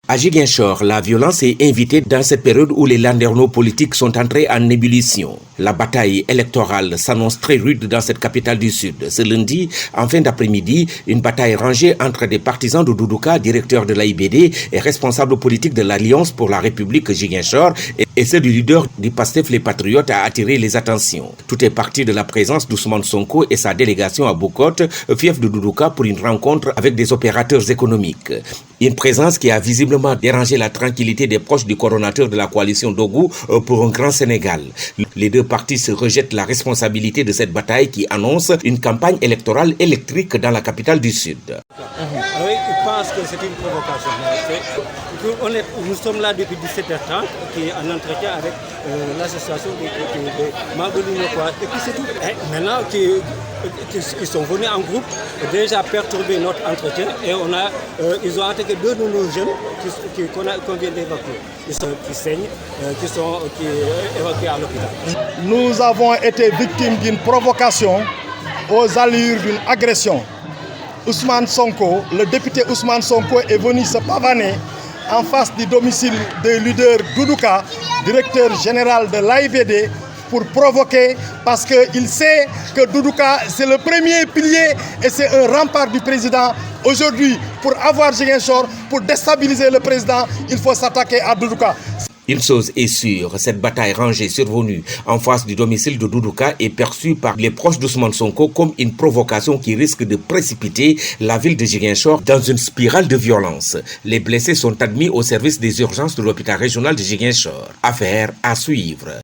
À Ziguinchor, la violence est invitée dans cette période où les landerneaux politiques sont entrés en ébullition. La bataille électorale s'annonce très rude dans cette capitale du Sud. Ce lundi, en fin d'après-midi, une bataille rangée entre des partisans de Doudou Ka, directeur de l'AIBD et responsable politique de l'Alliance pour la République Ziguinchor, et celle du leader du PASTEF Les Patriotes a attiré les attentions. Tout est parti de la présence d'Ousmane Sonko et sa délégation à Boucotte, fief de Doudou Ka, pour une rencontre avec des opérateurs économiques. Une présence qui a visiblement dérangé la tranquillité des proches du coordonnateur de la coalition Dogou pour un grand Sénégal. Les deux partis se rejettent la responsabilité de cette bataille qui annonce une campagne électorale électrique dans la capitale du Sud. Oui, je pense que c'est une provocation. Nous sommes là depuis 17h30 qui est en entretien avec l'association de membres de l'Union. Et puis c'est tout. Et maintenant ils sont venus en groupe déjà perturber notre entretien et ils ont attaqué deux de nos jeunes qu'on vient d'évacuer. Qui saignent, qui sont évacués à l'hôpital. Nous avons été victimes d'une provocation aux allures d'une agression. Ousmane Sonko, le député Ousmane Sonko est venu se pavaner en face du domicile du leader Doudou Ka, directeur général de l'AIBD, pour provoquer parce qu'il sait que Doudou Ka c'est le premier pilier et c'est un rempart du président. Aujourd'hui, pour avoir Ziguinchor, pour déstabiliser le président, il faut s'attaquer à Doudou Ka. Une chose est sûre, cette bataille rangée survenue en face du domicile de Doudou Ka est perçue par les proches d'Ousmane Sonko comme une provocation qui risque de précipiter la ville de Ziguinchor dans une spirale de violence. Les blessés sont admis au service des urgences de l'hôpital régional de Ziguinchor. Affaire à suivre.